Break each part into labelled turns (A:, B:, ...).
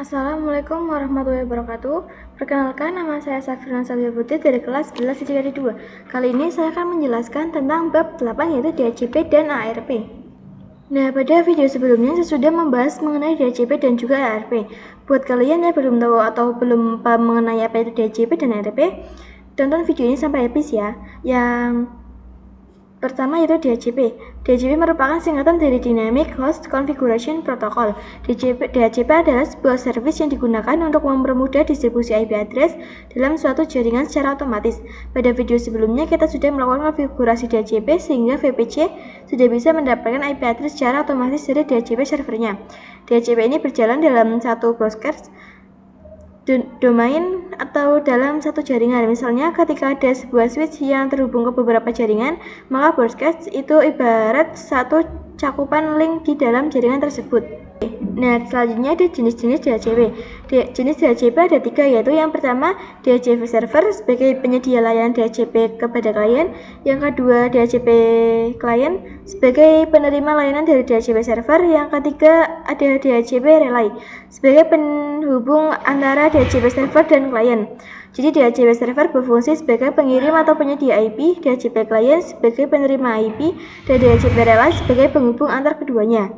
A: Assalamualaikum warahmatullahi wabarakatuh. Perkenalkan, nama saya Safirna Salih Putri dari kelas 11 IPS 2. Kali ini saya akan menjelaskan tentang bab 8 yaitu DHCP dan ARP. Nah, pada video sebelumnya saya sudah membahas mengenai DHCP dan juga ARP. Buat kalian yang belum tahu atau belum paham mengenai apa itu DHCP dan ARP, tonton video ini sampai habis ya. Yang pertama yaitu DHCP. DHCP merupakan singkatan dari Dynamic Host Configuration Protocol. DHCP adalah sebuah service yang digunakan untuk mempermudah distribusi IP address dalam suatu jaringan secara otomatis. Pada video sebelumnya kita sudah melakukan konfigurasi DHCP sehingga VPC sudah bisa mendapatkan IP address secara otomatis dari DHCP servernya. DHCP ini berjalan dalam satu broadcast domain atau dalam satu jaringan. Misalnya ketika ada sebuah switch yang terhubung ke beberapa jaringan, maka broadcast itu ibarat satu cakupan link di dalam jaringan tersebut. Nah, selanjutnya ada jenis-jenis DHCP. Jenis DHCP ada 3, yaitu yang pertama DHCP server sebagai penyedia layanan DHCP kepada klien, yang kedua DHCP klien sebagai penerima layanan dari DHCP server, yang ketiga ada DHCP relay sebagai penghubung antara DHCP server dan klien. Jadi DHCP server berfungsi sebagai pengirim atau penyedia IP, DHCP klien sebagai penerima IP, dan DHCP relay sebagai penghubung antar keduanya.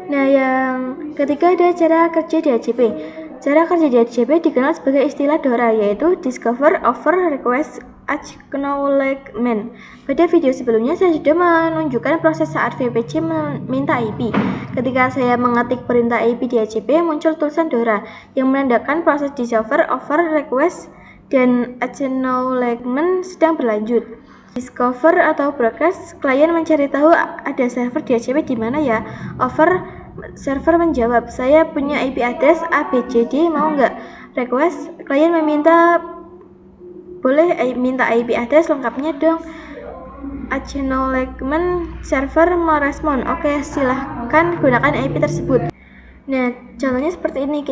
A: Nah, yang ketiga ada cara kerja DHCP. Cara kerja DHCP dikenal sebagai istilah DORA, yaitu Discover, Offer, Request, Acknowledgement. Pada video sebelumnya saya sudah menunjukkan proses saat VPC meminta IP. Ketika saya mengetik perintah IP DHCP, muncul tulisan DORA yang menandakan proses Discover, Offer, Request, dan Acknowledgement sedang berlanjut. Discover atau broadcast, klien mencari tahu ada server DHCP di mana ya. Offer, server menjawab, saya punya IP address ABCD, mau nggak? Request, klien meminta, boleh minta IP address lengkapnya dong. Acknowledgement, server merespon, oke, silahkan gunakan IP tersebut. Nah, contohnya seperti ini.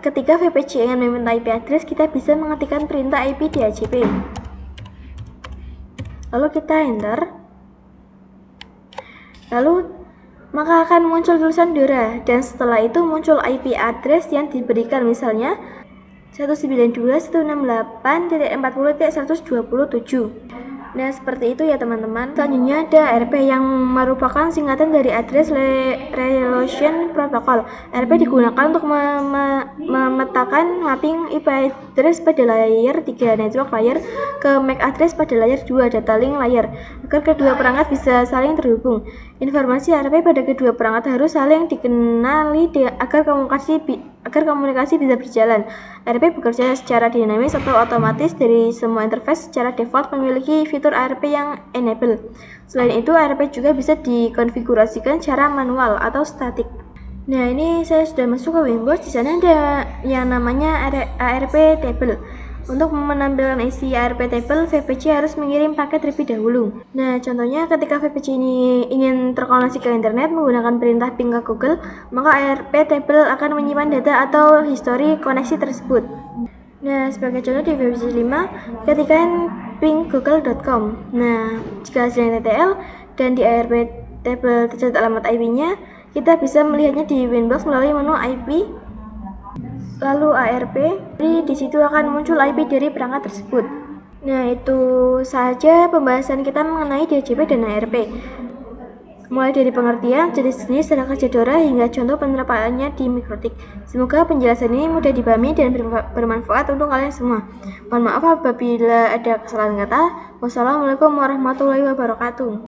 A: Ketika VPC ingin meminta IP address, kita bisa mengetikkan perintah IP DHCP. Lalu kita enter, lalu maka akan muncul tulisan DORA, dan setelah itu muncul IP address yang diberikan, misalnya 192.168.40.127. Nah, seperti itu ya teman-teman. Selanjutnya ada ARP yang merupakan singkatan dari Address Resolution Protocol. ARP digunakan untuk memetakan mapping IP address pada layer 3 network layer ke MAC address pada layer 2 data link layer, agar kedua perangkat bisa saling terhubung. Informasi ARP pada kedua perangkat harus saling dikenali agar komunikasi bisa berjalan. ARP bekerja secara dinamis atau otomatis dari semua interface secara default memiliki fitur ARP yang enable. Selain itu, ARP juga bisa dikonfigurasikan secara manual atau statik. Nah, ini saya sudah masuk ke Winbox. Di sana ada yang namanya ARP table. Untuk menampilkan isi ARP table, VPC harus mengirim paket terlebih dahulu. Nah, contohnya ketika VPC ini ingin terkoneksi ke internet menggunakan perintah ping ke Google, maka ARP table akan menyimpan data atau histori koneksi tersebut. Nah, sebagai contoh di VPC 5, ketikkan ping google.com. Nah, jika hasilnya TTL dan di ARP table tercatat alamat IP-nya, kita bisa melihatnya di Winbox melalui menu IP, lalu ARP. Jadi di situ akan muncul IP dari perangkat tersebut. Nah, itu saja pembahasan kita mengenai DHCP dan ARP. Mulai dari pengertian, jenis-jenis cara kerja DORA hingga contoh penerapannya di Mikrotik. Semoga penjelasan ini mudah dipahami dan bermanfaat untuk kalian semua. Mohon maaf apabila ada kesalahan kata. Wassalamualaikum warahmatullahi wabarakatuh.